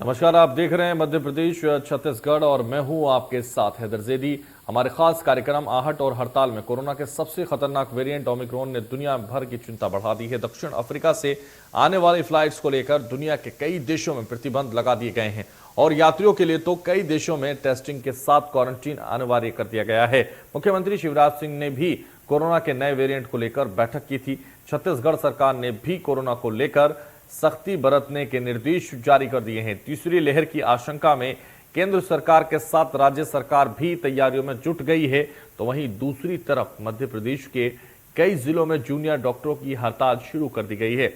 नमस्कार, आप देख रहे हैं मध्य प्रदेश छत्तीसगढ़ और मैं हूं आपके साथ हैदर जैदी। हमारे खास कार्यक्रम आहट और हड़ताल में कोरोना के सबसे खतरनाक वेरिएंट ओमिक्रॉन ने दुनिया भर की चिंता बढ़ा दी है। दक्षिण अफ्रीका से आने वाली फ्लाइट्स को लेकर दुनिया के कई देशों में प्रतिबंध लगा दिए गए हैं और यात्रियों के लिए तो कई देशों में टेस्टिंग के साथ क्वारंटीन अनिवार्य कर दिया गया है। मुख्यमंत्री शिवराज सिंह ने भी कोरोना के नए वेरिएंट को लेकर बैठक की थी। छत्तीसगढ़ सरकार ने भी कोरोना को लेकर सख्ती बरतने के निर्देश जारी कर दिए हैं। तीसरी लहर की आशंका में केंद्र सरकार के साथ राज्य सरकार भी तैयारियों में जुट गई है, तो वहीं दूसरी तरफ मध्य प्रदेश के कई जिलों में जूनियर डॉक्टरों की हड़ताल शुरू कर दी गई है।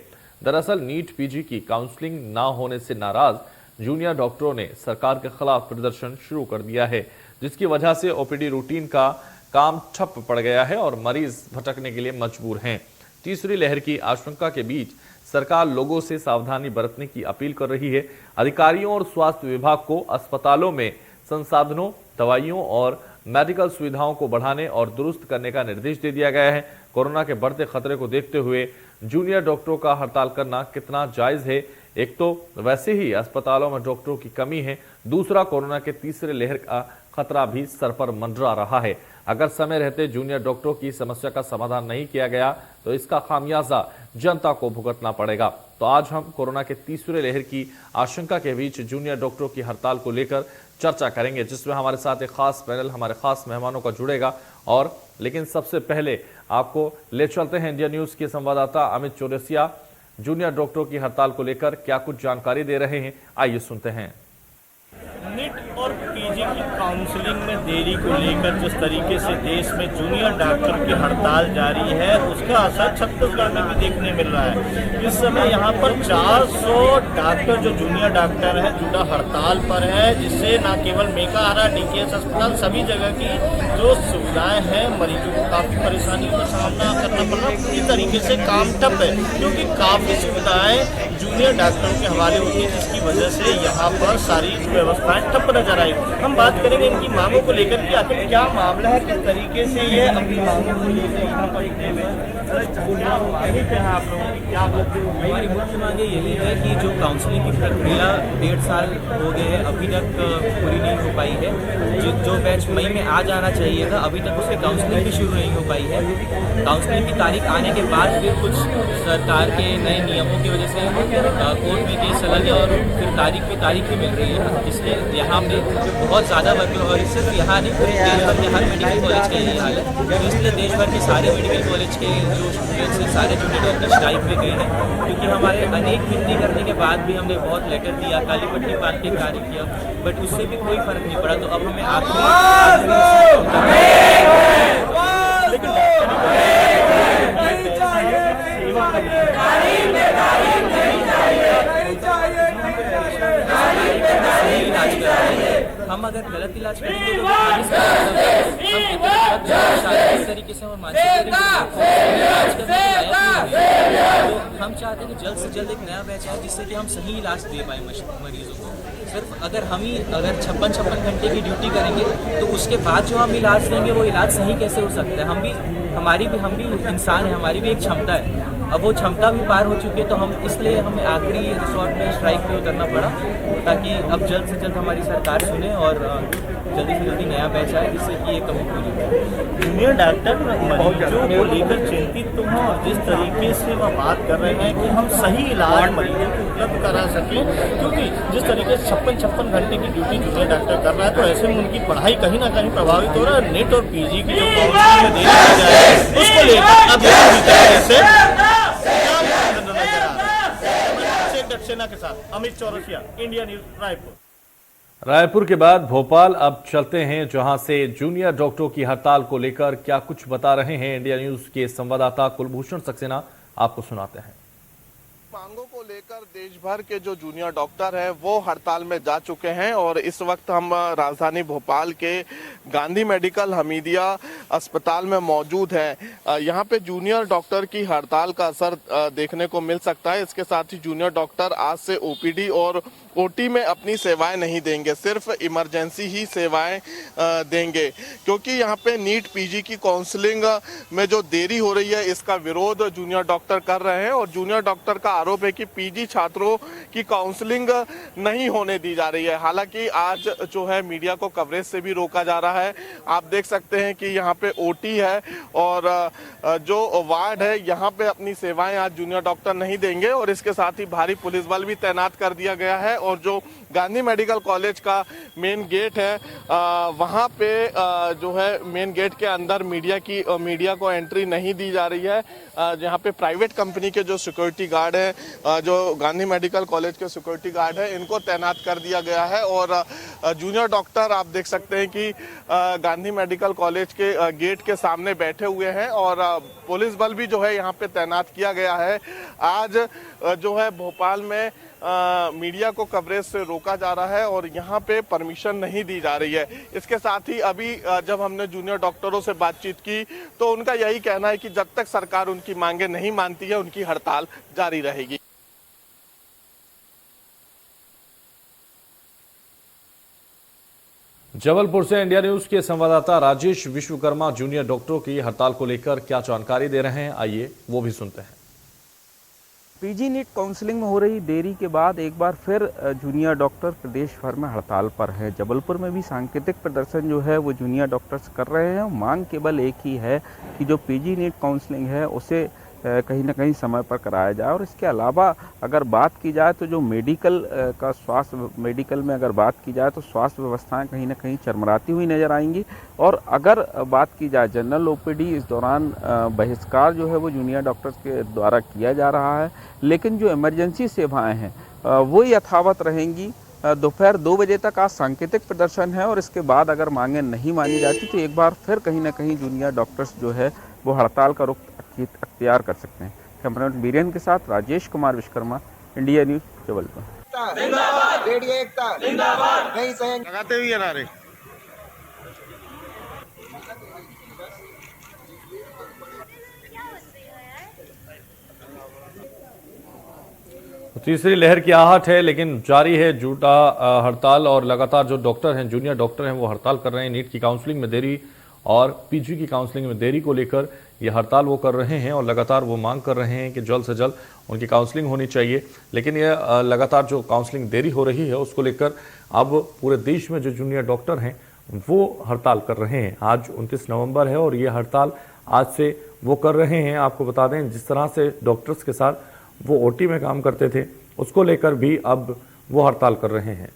दरअसल नीट पीजी की काउंसलिंग न होने से नाराज जूनियर डॉक्टरों ने सरकार के खिलाफ प्रदर्शन शुरू कर दिया है, जिसकी वजह से ओपीडी रूटीन का काम ठप पड़ गया है और मरीज भटकने के लिए मजबूर हैं। तीसरी लहर की आशंका के बीच सरकार लोगों से सावधानी बरतने की अपील कर रही है। अधिकारियों और स्वास्थ्य विभाग को अस्पतालों में संसाधनों, दवाइयों और मेडिकल सुविधाओं को बढ़ाने और दुरुस्त करने का निर्देश दे दिया गया है। कोरोना के बढ़ते खतरे को देखते हुए जूनियर डॉक्टरों का हड़ताल करना कितना जायज है? एक तो वैसे ही अस्पतालों में डॉक्टरों की कमी है, दूसरा कोरोना के तीसरे लहर का खतरा भी सर पर मंडरा रहा है। अगर समय रहते जूनियर डॉक्टरों की समस्या का समाधान नहीं किया गया तो इसका खामियाजा जनता को भुगतना पड़ेगा। तो आज हम कोरोना के तीसरे लहर की आशंका के बीच जूनियर डॉक्टरों की हड़ताल को लेकर चर्चा करेंगे, जिसमें हमारे साथ एक खास पैनल हमारे खास मेहमानों का जुड़ेगा। और लेकिन सबसे पहले आपको ले चलते हैं इंडिया न्यूज के संवाददाता अमित चौरसिया जूनियर डॉक्टरों की हड़ताल को लेकर क्या कुछ जानकारी दे रहे हैं, आइए सुनते हैं। नीट और पीजी की काउंसलिंग में देरी को लेकर जिस तरीके से देश में जूनियर डॉक्टर की हड़ताल जारी है, उसका असर छत्तीसगढ़ में भी देखने मिल रहा है। इस समय यहाँ पर 400 डॉक्टर जो जूनियर डॉक्टर है जुड़ा हड़ताल पर है, जिससे न केवल मेकाहारा, डीकेएस अस्पताल, सभी जगह की जो सुविधाएं हैं मरीजों को काफ़ी परेशानियों का सामना करना पड़ रहा है। पूरी तरीके से काम ठप है, क्योंकि काफ़ी सुविधाएं जूनियर डॉक्टरों के हवाले होती है, जिसकी वजह से यहाँ पर सारी व्यवस्थाएं ठप नजर आई। हम बात करेंगे इनकी मांगों को लेकर कि आखिर क्या मामला है, किस तरीके से ये अपनी मांगों को लेकर यहाँ पर आप लोगों की क्या हमारी मुख्य मांगे यही है कि जो काउंसलिंग की प्रक्रिया 1.5 साल हो गए हैं, अभी तक पूरी नहीं हो पाई है। जो बैच मई में आ जाना चाहिए था, अभी तक उसकी काउंसलिंग भी शुरू नहीं हो पाई है। काउंसलिंग की तारीख आने के बाद फिर कुछ सरकार के नए नियमों की वजह से कोर्ट में केस चला गया और फिर तारीख ही मिल रही है। इसलिए यहाँ पे बहुत ज़्यादा वर्कलोड, और सिर्फ यहाँ नहीं पूरे देश भर के हर मेडिकल कॉलेज का यही हाल है। तो इसलिए देश भर के सारे मेडिकल कॉलेज के जो स्टूडेंट्स हैं, सारे जूनियर डॉक्टर स्ट्राइक पे गए हैं, क्योंकि हमारे अनेक विनती करने के बाद भी हमने बहुत लेटर दिया, काली पट्टी बांध के कार्य किया, बट उससे भी कोई फर्क नहीं पड़ा। तो अब हमें हम अगर गलत इलाज करेंगे तो इस तरीके से हम हम चाहते हैं कि जल्द से जल्द एक नया बैच आए, जिससे कि हम सही इलाज दे पाए मरीजों को। सिर्फ अगर हम 56 घंटे की ड्यूटी करेंगे तो उसके बाद जो हम इलाज देंगे वो इलाज सही कैसे हो सकता है? हम भी इंसान है, हमारी भी एक क्षमता है। अब वो क्षमता भी पार हो चुकी है, तो हम इसलिए हमें आखिरी रिसोर्ट में स्ट्राइक पे उतरना पड़ा, ताकि अब जल्द से जल्द हमारी सरकार सुने और जल्दी से जल्दी नया बैच आए, जिससे कि ये कमी पूरी हो। जूनियर डॉक्टर मरीजों को लेकर चिंतित तो हैं, और जिस तरीके से वह बात कर रहे हैं कि हम सही इलाज मरीजों को उपलब्ध करा सकें, क्योंकि जिस तरीके से 56 घंटे की ड्यूटी जूनियर डॉक्टर कर रहा है, तो ऐसे में उनकी पढ़ाई कहीं ना कहीं प्रभावित हो रहा है। नेट और पीजी की जो काउंसलिंग में देरी की जाए उसको लेकर अब सेना के साथ अमित चौरसिया, इंडिया न्यूज, रायपुर। रायपुर के बाद भोपाल अब चलते हैं, जहां से जूनियर डॉक्टरों की हड़ताल को लेकर क्या कुछ बता रहे हैं इंडिया न्यूज के संवाददाता कुलभूषण सक्सेना, आपको सुनाते हैं। मांगों को लेकर देश भर के जो जूनियर डॉक्टर हैं वो हड़ताल में जा चुके हैं और इस वक्त हम राजधानी भोपाल के गांधी मेडिकल हमीदिया अस्पताल में मौजूद हैं। यहाँ पे जूनियर डॉक्टर की हड़ताल का असर देखने को मिल सकता है। इसके साथ ही जूनियर डॉक्टर आज से ओपीडी और ओटी में अपनी सेवाएं नहीं देंगे, सिर्फ इमरजेंसी ही सेवाएं देंगे, क्योंकि यहाँ पे नीट पीजी की काउंसलिंग में जो देरी हो रही है इसका विरोध जूनियर डॉक्टर कर रहे हैं। और जूनियर डॉक्टर का आरोप है कि पीजी छात्रों की काउंसलिंग नहीं होने दी जा रही है। हालांकि आज जो है मीडिया को कवरेज से भी रोका जा रहा है। आप देख सकते हैं कि यहाँ पे ओटी है और जो वार्ड है यहाँ पे अपनी सेवाएं आज जूनियर डॉक्टर नहीं देंगे। और इसके साथ ही भारी पुलिस बल भी तैनात कर दिया गया है। और जो गांधी मेडिकल कॉलेज का मेन गेट है वहां पे जो है मेन गेट के अंदर मीडिया को एंट्री नहीं दी जा रही है। जहां पे प्राइवेट कंपनी के जो सिक्योरिटी गार्ड है, जो गांधी मेडिकल कॉलेज के सिक्योरिटी गार्ड है, इनको तैनात कर दिया गया है। और जूनियर डॉक्टर आप देख सकते हैं कि गांधी मेडिकल कॉलेज के गेट के सामने बैठे हुए हैं और पुलिस बल भी जो है यहाँ पे तैनात किया गया है। आज जो है भोपाल में मीडिया को कवरेज से रोका जा रहा है और यहाँ पे परमिशन नहीं दी जा रही है। इसके साथ ही अभी जब हमने जूनियर डॉक्टरों से बातचीत की तो उनका यही कहना है कि जब तक सरकार उनकी मांगे नहीं मानती है उनकी हड़ताल जारी रहेगी। जबलपुर से इंडिया न्यूज के संवाददाता राजेश विश्वकर्मा जूनियर डॉक्टरों की हड़ताल को लेकर क्या जानकारी दे रहे हैं, आइए वो भी सुनते हैं। पीजी नीट काउंसलिंग में हो रही देरी के बाद एक बार फिर जूनियर डॉक्टर प्रदेश भर में हड़ताल पर है। जबलपुर में भी सांकेतिक प्रदर्शन जो है वो जूनियर डॉक्टर्स कर रहे हैं। मांग केवल एक ही है कि जो पीजी नीट काउंसलिंग है उसे कहीं ना कहीं समय पर कराया जाए। और इसके अलावा अगर बात की जाए तो जो मेडिकल में अगर बात की जाए तो स्वास्थ्य व्यवस्थाएं कहीं ना कहीं चरमराती हुई नजर आएंगी। और अगर बात की जाए जनरल ओपीडी, इस दौरान बहिष्कार जो है वो जूनियर डॉक्टर्स के द्वारा किया जा रहा है। लेकिन जो इमरजेंसी सेवाएं हैं वो यथावत रहेंगी। दोपहर 2 बजे तक आज सांकेतिक प्रदर्शन है और इसके बाद अगर मांगे नहीं मानी जाती तो एक बार फिर कहीं ना कहीं जूनियर डॉक्टर्स जो है वो हड़ताल का रुख अख्तियार कर सकते हैं। कैमरामैन बीरेन के साथ राजेश कुमार विश्वकर्मा, इंडिया न्यूज, जबलपुर। लगाते हुए नारे। तीसरी लहर की आहट है लेकिन जारी है झूठा हड़ताल और लगातार जो डॉक्टर हैं, जूनियर डॉक्टर हैं, वो हड़ताल कर रहे हैं। नीट की काउंसलिंग में देरी और पीजी की काउंसलिंग में देरी को लेकर ये हड़ताल वो कर रहे हैं और लगातार वो मांग कर रहे हैं कि जल्द से जल्द उनकी काउंसलिंग होनी चाहिए। लेकिन ये लगातार जो काउंसलिंग देरी हो रही है उसको लेकर अब पूरे देश में जो जूनियर डॉक्टर हैं वो हड़ताल कर रहे हैं। आज 29 नवंबर है और ये हड़ताल आज से वो कर रहे हैं। आपको बता दें जिस तरह से डॉक्टर्स के साथ वो ओटी में काम करते थे उसको लेकर भी अब वो हड़ताल कर रहे हैं।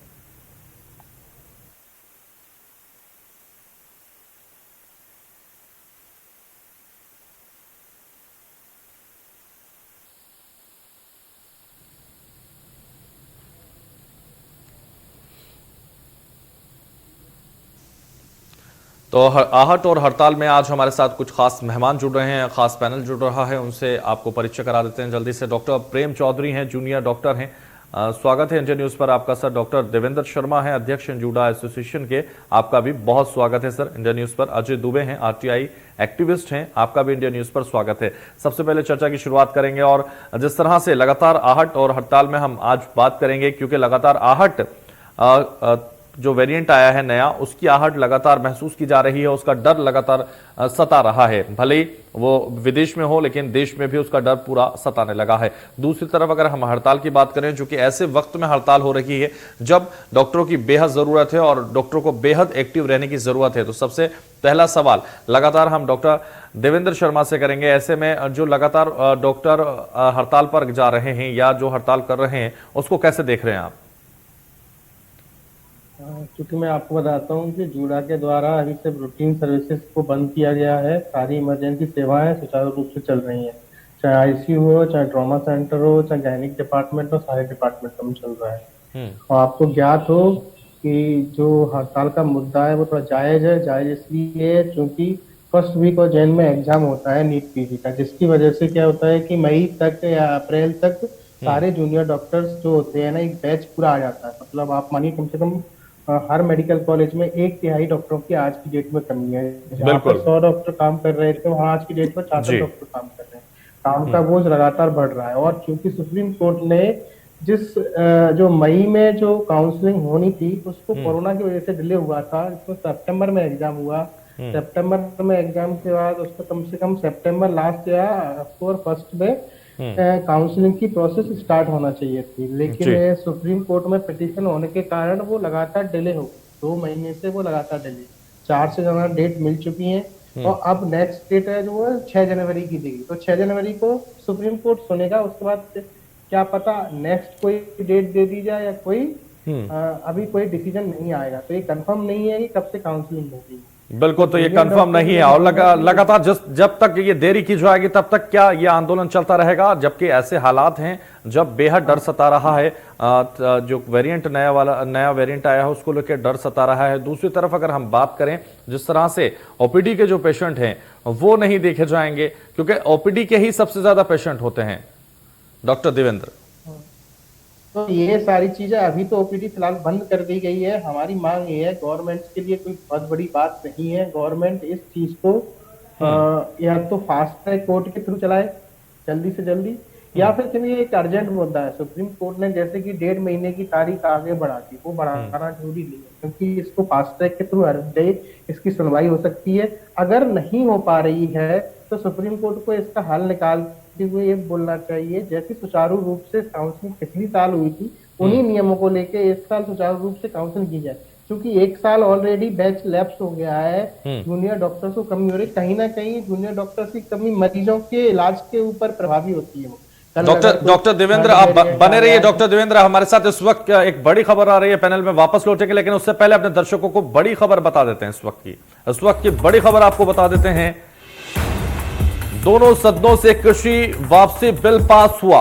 तो आहट और हड़ताल में आज हमारे साथ कुछ खास मेहमान जुड़ रहे हैं, खास पैनल जुड़ रहा है, उनसे आपको परिचय करा देते हैं जल्दी से। डॉक्टर प्रेम चौधरी हैं, जूनियर डॉक्टर हैं। स्वागत है इंडिया न्यूज पर आपका सर। डॉक्टर देवेंद्र शर्मा है, अध्यक्ष जूडा एसोसिएशन के, आपका भी बहुत स्वागत है सर इंडिया न्यूज पर। अजय दुबे हैं, आरटीआई एक्टिविस्ट हैं, आपका भी इंडिया न्यूज पर स्वागत है। सबसे पहले चर्चा की शुरुआत करेंगे और जिस तरह से लगातार आहट और हड़ताल में हम आज बात करेंगे, क्योंकि लगातार आहट जो वेरिएंट आया है नया, उसकी आहट लगातार महसूस की जा रही है, उसका डर लगातार सता रहा है। भले ही वो विदेश में हो लेकिन देश में भी उसका डर पूरा सताने लगा है। दूसरी तरफ अगर हम हड़ताल की बात करें, जो कि ऐसे वक्त में हड़ताल हो रही है जब डॉक्टरों की बेहद जरूरत है और डॉक्टरों को बेहद एक्टिव रहने की जरूरत है, तो सबसे पहला सवाल लगातार हम डॉक्टर देवेंद्र शर्मा से करेंगे। ऐसे में जो लगातार डॉक्टर हड़ताल पर जा रहे हैं या जो हड़ताल कर रहे हैं उसको कैसे देख रहे हैं आप? क्योंकि मैं आपको बताता हूँ कि जूडा के द्वारा अभी से रूटीन सर्विसेज को बंद किया गया है। सारी इमरजेंसी सेवाएं सुचारू रूप से चल रही हैं, चाहे आईसीयू हो, चाहे ट्रॉमा सेंटर हो, चाहे गायनिक डिपार्टमेंट हो, सारे डिपार्टमेंट में चल रहा है। और आपको ज्ञात हो कि जो हड़ताल का मुद्दा है वो थोड़ा जायज है। जायज इसलिए क्योंकि फर्स्ट वीक और जैन में एग्जाम होता है नीट पीजी का, जिसकी वजह से क्या होता है कि मई तक या अप्रैल तक सारे जूनियर डॉक्टर्स जो होते हैं ना, एक बैच पूरा आ जाता है। मतलब आप मानिए कम से कम हर मेडिकल कॉलेज में 1/3 डॉक्टरों की आज की डेट में कमी है। जहाँ पर 100 डॉक्टर काम कर रहे थे वहाँ आज की डेट में 400 डॉक्टर काम कर रहे हैं। काम का बोझ लगातार बढ़ रहा है। और क्योंकि सुप्रीम कोर्ट ने जो मई में जो काउंसलिंग होनी थी उसको कोरोना की वजह से डिले हुआ था। इसमें सितंबर में एग्जाम हुआ। सितंबर में एग्जाम के बाद उसको कम से कम सितंबर लास्ट या अक्टूबर फर्स्ट में काउंसलिंग की प्रोसेस स्टार्ट होना चाहिए थी, लेकिन सुप्रीम कोर्ट में पिटीशन होने के कारण वो लगातार डिले हो गई। 2 महीने से वो लगातार डिले, 4 से ज्यादा डेट मिल चुकी है और अब नेक्स्ट डेट है जो है 6 जनवरी की दी गई। तो 6 जनवरी को सुप्रीम कोर्ट सुनेगा, उसके बाद क्या पता नेक्स्ट कोई डेट दे दी जाए या कोई अभी कोई डिसीजन नहीं आएगा। तो ये कंफर्म नहीं है कि कब से काउंसलिंग होगी। बिल्कुल, तो ये कंफर्म नहीं है और लगातार जब तक ये देरी की जाएगी तब तक क्या ये आंदोलन चलता रहेगा, जबकि ऐसे हालात हैं जब बेहद डर सता रहा है। जो वेरिएंट नया वेरिएंट आया है उसको लेकर डर सता रहा है। दूसरी तरफ अगर हम बात करें जिस तरह से ओपीडी के जो पेशेंट हैं वो नहीं देखे जाएंगे, क्योंकि ओपीडी के ही सबसे ज्यादा पेशेंट होते हैं। डॉक्टर देवेंद्र, तो ये सारी चीजें अभी तो ओपीडी फिलहाल बंद कर दी गई है। हमारी मांग ये है, गवर्नमेंट के लिए कोई बहुत बड़ी बात नहीं है, गवर्नमेंट इस चीज को या तो फास्ट ट्रैक कोर्ट के थ्रू चलाए जल्दी से जल्दी, या फिर क्योंकि एक अर्जेंट मुद्दा है। सुप्रीम कोर्ट ने जैसे कि 1.5 महीने की तारीख आगे बढ़ा दी, वो बढ़ाना जरूरी नहीं है, क्योंकि इसको फास्ट ट्रैक के थ्रू हर डे इसकी सुनवाई हो सकती है। अगर नहीं हो पा रही है तो सुप्रीम कोर्ट को इसका हल निकालते हुए ये बोलना चाहिए, जैसे सुचारू रूप से काउंसलिंग पिछली साल हुई थी उन्हीं नियमों को लेके इस साल सुचारू रूप से काउंसलिंग की जाए, क्योंकि 1 साल ऑलरेडी बैच लैप्स हो गया है। जूनियर डॉक्टर्स को कमी हो रही, कहीं ना कहीं जूनियर डॉक्टर्स की कमी मरीजों के इलाज के ऊपर प्रभावी होती है। डॉक्टर देवेंद्र आप बने रहिए। डॉक्टर देवेंद्र हमारे साथ इस वक्त एक बड़ी खबर आ रही है, पैनल में वापस लौटेंगे, लेकिन उससे पहले अपने दर्शकों को बड़ी खबर बता देते हैं। इस वक्त की बड़ी खबर आपको बता देते हैं। दोनों सदनों से कृषि वापसी बिल पास हुआ।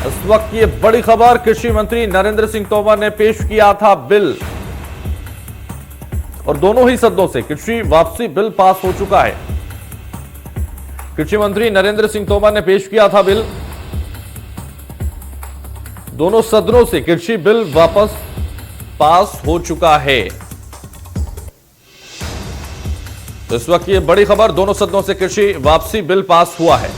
इस वक्त ये बड़ी खबर, कृषि मंत्री नरेंद्र सिंह तोमर ने पेश किया था बिल और दोनों ही सदनों से कृषि वापसी बिल पास हो चुका है। कृषि मंत्री नरेंद्र सिंह तोमर ने पेश किया था बिल, दोनों सदनों से कृषि बिल वापस पास हो चुका है। तो इस वक्त ये बड़ी खबर, दोनों सदनों से कृषि वापसी बिल पास हुआ है।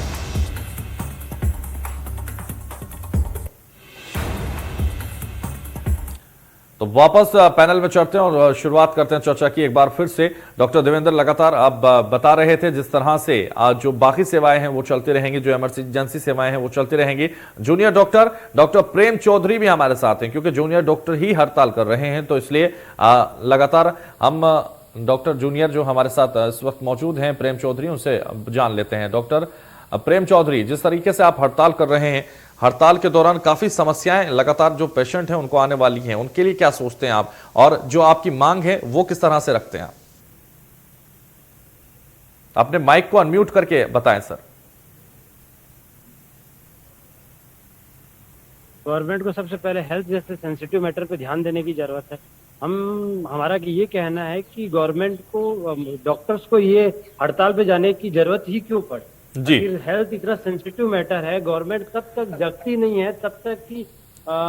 तो वापस पैनल में चढ़ते हैं और शुरुआत करते हैं चर्चा की। एक बार फिर से डॉक्टर देवेंद्र, लगातार आप बता रहे थे जिस तरह से जो बाकी सेवाएं हैं वो चलती रहेंगी, जो इमरजेंसी सेवाएं हैं वो चलती रहेंगी। जूनियर डॉक्टर प्रेम चौधरी भी हमारे साथ हैं, क्योंकि जूनियर डॉक्टर ही हड़ताल कर रहे हैं, तो इसलिए लगातार हम डॉक्टर जूनियर जो हमारे साथ इस वक्त मौजूद हैं, प्रेम चौधरी, उनसे जान लेते हैं। डॉक्टर प्रेम चौधरी, जिस तरीके से आप हड़ताल कर रहे हैं, हड़ताल के दौरान काफी समस्याएं लगातार जो पेशेंट हैं उनको आने वाली हैं, उनके लिए क्या सोचते हैं आप, और जो आपकी मांग है वो किस तरह से रखते हैं आप? अपने माइक को अनम्यूट करके बताएं सर। गवर्नमेंट को सबसे पहले हेल्थ जैसे सेंसिटिव मैटर पे ध्यान देने की जरूरत है। हमारा ये कहना है कि गवर्नमेंट को, डॉक्टर्स को ये हड़ताल पे जाने की जरूरत ही क्यों पड़े जी। हेल्थ इतना सेंसिटिव मैटर है, गवर्नमेंट तब तक जगती नहीं है तब तक कि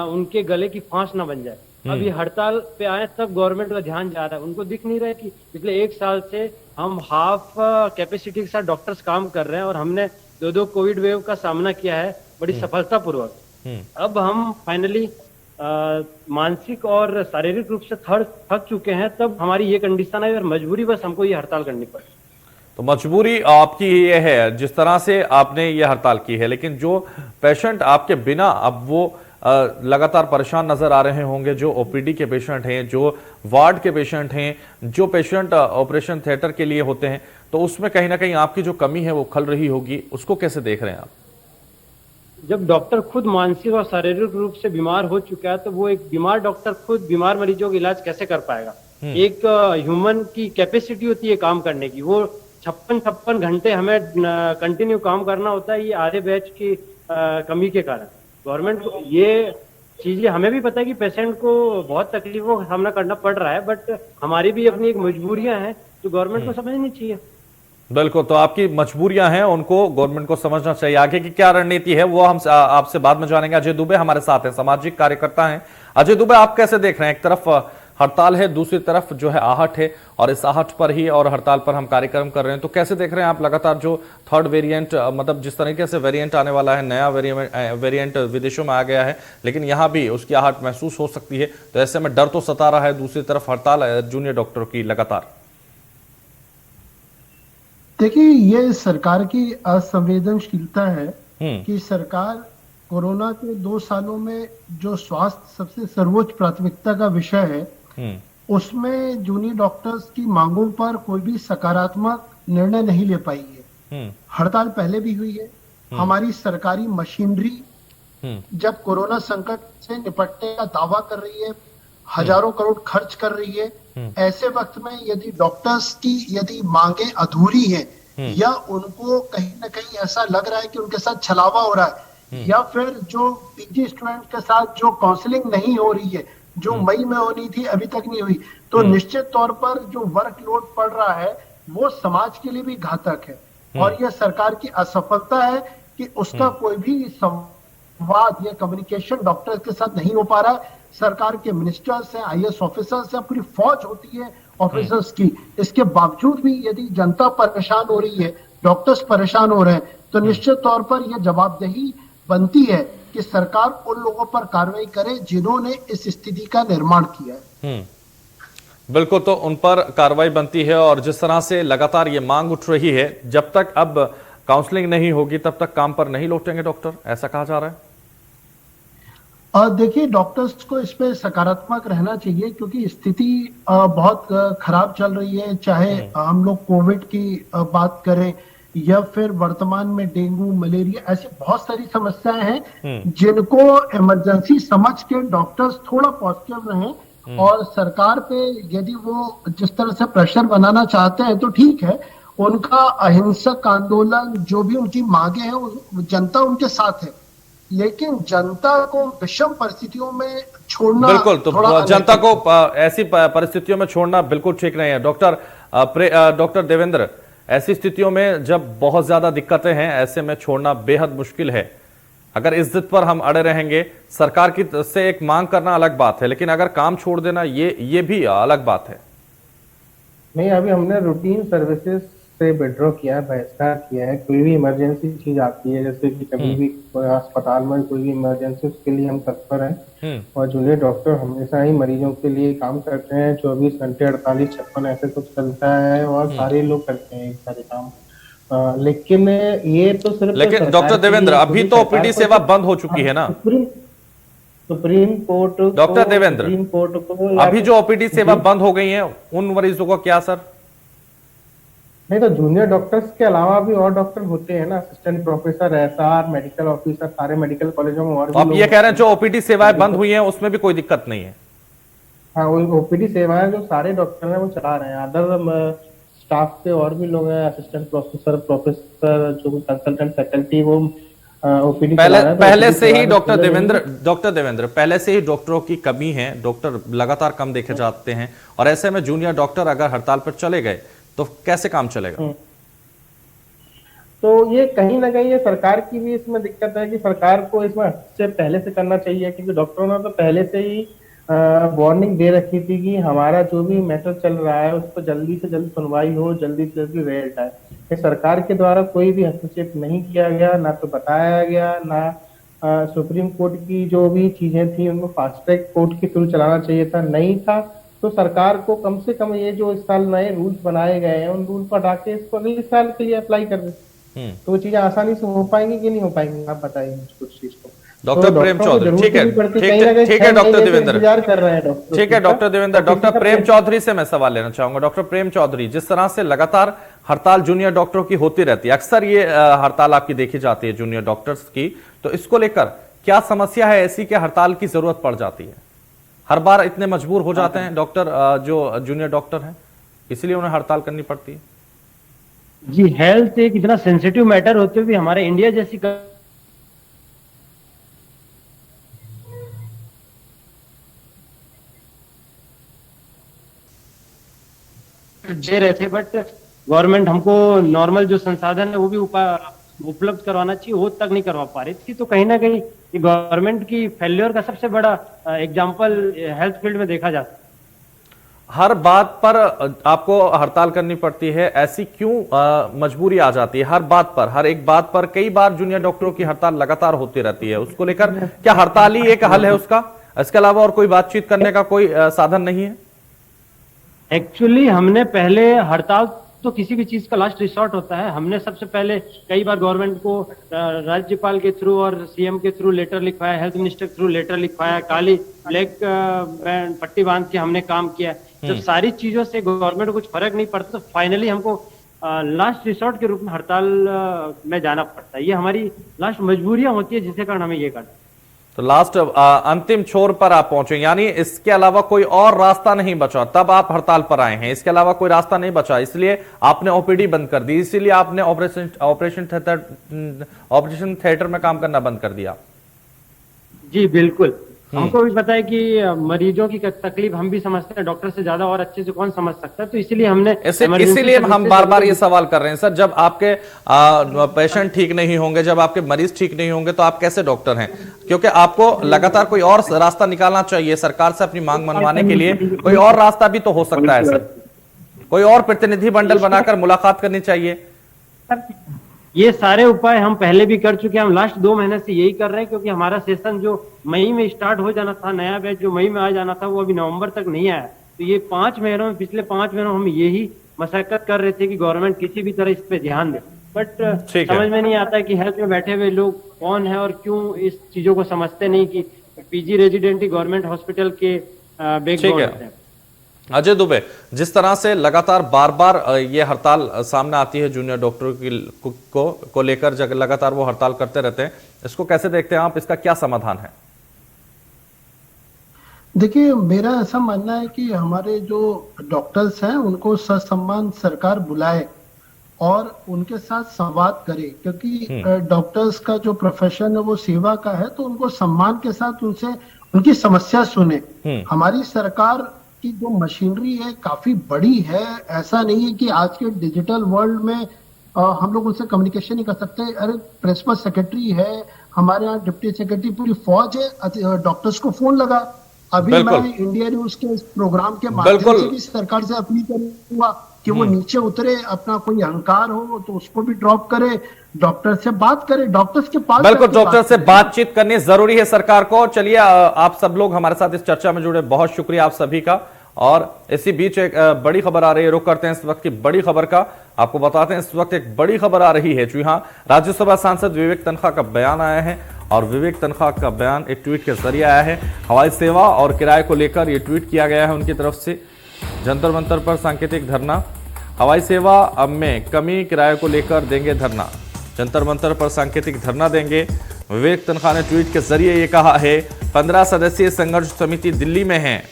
उनके गले की फांस ना बन जाए। अभी हड़ताल पे आए तब गवर्नमेंट का ध्यान जा रहा है, उनको दिख नहीं रहा है कि पिछले 1 साल से हम हाफ कैपेसिटी के साथ डॉक्टर्स काम कर रहे हैं और हमने 2 कोविड वेव का सामना किया है बड़ी सफलता पूर्वक। अब हम फाइनली मानसिक और शारीरिक रूप से थक चुके हैं, तब हमारी ये कंडीशन है और मजबूरी बस हमको ये हड़ताल करनी पड़ी। तो मजबूरी आपकी ये है जिस तरह से आपने ये हड़ताल की है, लेकिन जो पेशेंट आपके बिना अब वो लगातार परेशान नजर आ रहे होंगे, जो ओपीडी के पेशेंट हैं, जो वार्ड के पेशेंट हैं, जो पेशेंट ऑपरेशन थिएटर के लिए होते हैं, तो उसमें कहीं ना कहीं आपकी जो कमी है वो खल रही होगी, उसको कैसे देख रहे हैं आप? जब डॉक्टर खुद मानसिक और शारीरिक रूप से बीमार हो चुका है तो वो एक बीमार डॉक्टर खुद बीमार मरीजों का इलाज कैसे कर पाएगा? एक ह्यूमन की कैपेसिटी होती है काम करने की, वो 56 घंटे हमें कंटिन्यू काम करना होता है, ये आधे बैच की कमी के कारण। गवर्नमेंट को ये चीजें, हमें भी पता है कि पेशेंट को बहुत तकलीफों का सामना करना पड़ रहा है, बट हमारी भी अपनी एक मजबूरियां हैं जो गवर्नमेंट को समझनी चाहिए। बिल्कुल, तो आपकी मजबूरियां हैं, उनको गवर्नमेंट को समझना चाहिए। आगे की क्या रणनीति है वो हम आपसे बाद में जानेंगे। अजय दुबे हमारे साथ हैं, सामाजिक कार्यकर्ता हैं। अजय दुबे, आप कैसे देख रहे हैं? एक तरफ हड़ताल है, दूसरी तरफ जो है आहट है, और इस आहट पर ही और हड़ताल पर हम कार्यक्रम कर रहे हैं। तो कैसे देख रहे हैं आप लगातार जो थर्ड वेरिएंट, मतलब जिस तरीके से वेरिएंट आने वाला है, नया वेरिएंट विदेशों में आ गया है, लेकिन यहाँ भी उसकी आहट महसूस हो सकती है। तो ऐसे में डर तो सता रहा है, दूसरी तरफ हड़ताल है जूनियर डॉक्टरों की लगातार। देखिए, ये सरकार की असंवेदनशीलता है कि सरकार कोरोना के 2 सालों में जो स्वास्थ्य सबसे सर्वोच्च प्राथमिकता का विषय है, उसमें जूनियर डॉक्टर्स की मांगों पर कोई भी सकारात्मक निर्णय नहीं ले पाई है। हड़ताल पहले भी हुई है। हमारी सरकारी मशीनरी जब कोरोना संकट से निपटने का दावा कर रही है, हजारों करोड़ खर्च कर रही है, ऐसे वक्त में यदि डॉक्टर्स की यदि मांगे अधूरी है या उनको कहीं ना कहीं ऐसा लग रहा है कि उनके साथ छलावा हो रहा है, या फिर जो पीजी स्टूडेंट के साथ जो काउंसलिंग नहीं हो रही है, जो मई में होनी थी अभी तक नहीं हुई, तो निश्चित तौर पर जो वर्कलोड पड़ रहा है वो समाज के लिए भी घातक है। और यह सरकार की असफलता है कि उसका कोई भी संवाद या कम्युनिकेशन डॉक्टर्स के साथ नहीं हो पा रहा है। सरकार के मिनिस्टर्स हैं, आईएएस ऑफिसर्स हैं, पूरी फौज होती है ऑफिसर्स की, इसके बावजूद भी यदि जनता परेशान हो रही है, डॉक्टर्स परेशान हो रहे हैं, तो निश्चित तौर पर यह जवाबदेही बनती है कि सरकार उन लोगों पर कार्रवाई करे जिन्होंने इस स्थिति का निर्माण किया है। बिल्कुल, तो उन पर कार्रवाई बनती है। और जिस तरह से लगातार ये मांग उठ रही है, जब तक अब काउंसलिंग नहीं होगी तब तक काम पर नहीं लौटेंगे डॉक्टर, ऐसा कहा जा रहा है। देखिए, डॉक्टर्स को इस पे सकारात्मक रहना चाहिए क्योंकि स्थिति बहुत खराब चल रही है। चाहे हम लोग कोविड की बात करें या फिर वर्तमान में डेंगू, मलेरिया, ऐसी बहुत सारी समस्याएं हैं जिनको इमरजेंसी समझ के डॉक्टर्स थोड़ा पॉजिटिव रहें। और सरकार पे यदि वो जिस तरह से प्रेशर बनाना चाहते हैं तो ठीक है, उनका अहिंसक आंदोलन, जो भी उनकी मांगे हैं, जनता उनके साथ है, लेकिन जनता को विषम परिस्थितियों में छोड़ना, बिल्कुल, तो जनता को ऐसी परिस्थितियों में छोड़ना बिल्कुल ठीक नहीं है। डॉक्टर देवेंद्र, ऐसी स्थितियों में जब बहुत ज्यादा दिक्कतें हैं, ऐसे में छोड़ना बेहद मुश्किल है। अगर इस जिद पर हम अड़े रहेंगे, सरकार की से एक मांग करना अलग बात है, लेकिन अगर काम छोड़ देना ये भी अलग बात है। नहीं, अभी हमने रूटीन सर्विसेज से विड्रॉ किया है, बहिष्कार किया है। कोई भी इमरजेंसी चीज आती है, जैसे कि कभी भी अस्पताल में कोई भी इमरजेंसी, उसके लिए हम तत्पर हैं। और जूनियर डॉक्टर हमेशा ही मरीजों के लिए काम करते हैं। 24 घंटे 48, 56 ऐसे कुछ चलता है और सारे लोग करते हैं सारे काम। लेकिन ये तो सिर्फ, लेकिन डॉक्टर देवेंद्र, अभी तो ओपीडी सेवा बंद हो चुकी है ना सुप्रीम कोर्ट। डॉक्टर देवेंद्र, अभी जो ओपीडी सेवा बंद हो गई है, उन मरीजों को क्या असर? नहीं, तो जूनियर डॉक्टर्स के अलावा भी और डॉक्टर होते हैं ना, assistant professor, SR, medical officer, सारे मेडिकल कॉलेजों में और भी। आप ये कह रहे हैं जो ओपीडी सेवाएं बंद हुई हैं उसमें भी कोई दिक्कत नहीं है? हाँ, वो ओपीडी सेवाएं जो सारे डॉक्टर हैं वो चला रहे हैं। अदर स्टाफ के और भी लोग हैं, असिस्टेंट प्रोफेसर, जो कंसल्टेंट फैकल्टी, वो ओपीडी पहले से ही डॉक्टर देवेंद्र पहले से ही डॉक्टरों की कमी है, डॉक्टर लगातार कम देखे जाते हैं, और ऐसे में जूनियर डॉक्टर अगर हड़ताल पर चले गए तो कैसे काम चलेगा? तो ये कहीं ना कहीं ये सरकार की भी इसमें दिक्कत है कि सरकार को इसमें से पहले से करना चाहिए, क्योंकि डॉक्टरों ने तो पहले से ही वार्निंग दे रखी थी कि हमारा जो भी मैटर चल रहा है उस पर जल्दी से जल्दी सुनवाई हो, जल्दी से जल्दी रिजल्ट आए। सरकार के द्वारा कोई भी हस्तक्षेप नहीं किया गया, ना तो बताया गया, ना सुप्रीम कोर्ट की जो भी चीजें थी उनको फास्ट ट्रैक कोर्ट के थ्रू चलाना चाहिए था, नहीं था। तो सरकार को कम से कम ये जो इस साल नए रूल्स बनाए गए हैं उन रूल पर हटा के इसको अगले साल के लिए अप्लाई कर दे, तो वो चीजें आसानी से हो पाएंगी कि नहीं हो पाएंगी, आप बताइए मुझको इस चीज को। डॉक्टर प्रेम चौधरी, ठीक है डॉक्टर देवेंद्र, ठीक है डॉक्टर देवेंद्र। डॉक्टर प्रेम चौधरी से मैं सवाल लेना चाहूंगा। डॉक्टर प्रेम चौधरी, जिस तरह से लगातार हड़ताल जूनियर डॉक्टरों की होती रहती है, अक्सर ये हड़ताल आपकी देखी जाती है जूनियर डॉक्टर्स की, तो इसको लेकर क्या समस्या है ऐसी कि हड़ताल की जरूरत पड़ जाती है? हर बार इतने मजबूर हो जाते हैं डॉक्टर, जो जूनियर डॉक्टर हैं, इसलिए उन्हें हड़ताल करनी पड़ती है? जी, हेल्थ एक इतना सेंसिटिव मैटर होते हुए भी हमारे इंडिया जैसी दे रहे थे, बट गवर्नमेंट हमको नॉर्मल जो संसाधन है वो भी उपलब्ध करवाना चाहिए, वो तक नहीं करवा पा रही थी। तो कहीं ना कहीं गवर्नमेंट की फेल्योर का सबसे बड़ा एग्जांपल हेल्थ फील्ड में देखा जा सकता हर बात पर आपको हड़ताल करनी पड़ती है, ऐसी क्यों मजबूरी आ जाती है? हर बात पर, हर एक बात पर कई बार जूनियर डॉक्टरों की हड़ताल लगातार होती रहती है, उसको लेकर क्या हड़ताल ही एक हल है उसका? इसके अलावा और कोई बातचीत करने का कोई साधन नहीं है? एक्चुअली हमने पहले हड़ताल तो किसी भी चीज का लास्ट रिसोर्ट होता है। हमने सबसे पहले कई बार गवर्नमेंट को राज्यपाल के थ्रू और सीएम के थ्रू लेटर लिखवाया, हेल्थ मिनिस्टर के थ्रू लेटर लिखवाया, काली ब्लैक पट्टी बांध के हमने काम किया। जब सारी चीजों से गवर्नमेंट को कुछ फर्क नहीं पड़ता तो फाइनली हमको लास्ट रिसोर्ट के रूप में हड़ताल में जाना पड़ता है। ये हमारी लास्ट मजबूरियां होती है जिसके कारण हमें ये करना। तो लास्ट अंतिम छोर पर आप पहुंचे, यानी इसके अलावा कोई और रास्ता नहीं बचा, तब आप हड़ताल पर आए हैं। इसके अलावा कोई रास्ता नहीं बचा, इसलिए आपने ओपीडी बंद कर दी, इसीलिए आपने ऑपरेशन थिएटर में काम करना बंद कर दिया। जी बिल्कुल, हमको भी पता है कि मरीजों की तकलीफ हम भी समझते हैं, डॉक्टर से ज्यादा और अच्छे से कौन समझ सकता है, तो इसीलिए हमने इसीलिए हम बार बार ये सवाल कर रहे हैं सर, जब आपके पेशेंट ठीक नहीं होंगे, जब आपके मरीज ठीक नहीं होंगे तो आप कैसे डॉक्टर हैं? क्योंकि आपको लगातार कोई और रास्ता निकालना चाहिए सरकार से अपनी मांग मनवाने के लिए। कोई और रास्ता भी तो हो सकता है सर, कोई और प्रतिनिधि मंडल बनाकर मुलाकात करनी चाहिए। ये सारे उपाय हम पहले भी कर चुके हैं, हम लास्ट 2 महीने से यही कर रहे हैं, क्योंकि हमारा सेशन जो मई में स्टार्ट हो जाना था, नया बैच जो मई में आ जाना था, वो अभी नवंबर तक नहीं आया। तो ये 5 महीनों में, पिछले 5 महीनों में हम यही मशक्कत कर रहे थे कि गवर्नमेंट किसी भी तरह इस पे ध्यान दे, बट समझ में नहीं आता कि हेल्थ में बैठे हुए लोग कौन है और क्यों इस चीजों को समझते नहीं कि पीजी रेजिडेंट ही गवर्नमेंट हॉस्पिटल के बैकबोन है। अजय दुबे, जिस तरह से लगातार बार बार ये हड़ताल सामने आती है जूनियर डॉक्टरों की को लेकर, जब लगातार वो हड़ताल करते रहते हैं, इसको कैसे देखते हैं आप? इसका क्या समाधान है? देखिए, मेरा ऐसा मानना है कि हमारे जो डॉक्टर्स हैं उनको ससम्मान सरकार बुलाए और उनके साथ संवाद करे, क्योंकि डॉक्टर्स का जो प्रोफेशन है वो सेवा का है, तो उनको सम्मान के साथ उनसे उनकी समस्या सुने। हमारी सरकार की जो मशीनरी है काफी बड़ी है, ऐसा नहीं है कि आज के डिजिटल वर्ल्ड में हम लोग उनसे कम्युनिकेशन नहीं कर सकते। अरे प्रिंसिपल सेक्रेटरी है, हमारे यहाँ डिप्टी सेक्रेटरी, पूरी फौज है, डॉक्टर्स को फोन लगा। अभी मैं इंडिया न्यूज के इस प्रोग्राम के माध्यम से भी सरकार से अपील करूंगा कि वो नीचे उतरे, अपना कोई अहंकार हो तो उसको भी ड्रॉप करे, डॉक्टर से बात करे, डॉक्टर्स के पास बिल्कुल डॉक्टर से बातचीत करनी जरूरी है सरकार को। चलिए, आप सब लोग हमारे साथ इस चर्चा में जुड़े, बहुत शुक्रिया आप सभी का। और इसी बीच एक बड़ी खबर आ रही है, रुक करते हैं इस वक्त की बड़ी खबर का। आपको बताते हैं इस वक्त एक बड़ी खबर आ रही है। जी हाँ, राज्यसभा सांसद विवेक तन्खा का बयान आया है, और विवेक तन्खा का बयान एक ट्वीट के जरिए आया है। हवाई सेवा और किराए को लेकर यह ट्वीट किया गया है उनकी तरफ से। जंतर मंतर पर सांकेतिक धरना, हवाई सेवा में कमी, किराए को लेकर देंगे धरना, जंतर मंतर पर सांकेतिक धरना देंगे। विवेक तन्खा ने ट्वीट के जरिए ये कहा है। 15 सदस्यीय संघर्ष समिति दिल्ली में है,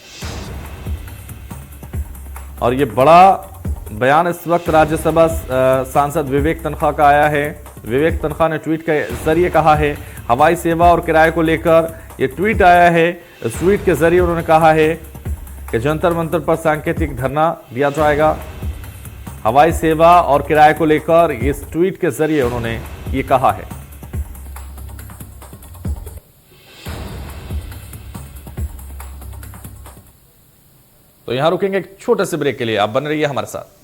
और ये बड़ा बयान इस वक्त राज्यसभा सांसद विवेक तन्खा का आया है। विवेक तन्खा ने ट्वीट के जरिए कहा है, हवाई सेवा और किराए को लेकर ये ट्वीट आया है। इस ट्वीट के जरिए उन्होंने कहा है कि जंतर मंतर पर सांकेतिक धरना दिया जाएगा। हवाई सेवा और किराए को लेकर इस ट्वीट के जरिए उन्होंने ये कहा है। तो यहां रुकेंगे एक छोटे से ब्रेक के लिए, आप बने रहिए हमारे साथ।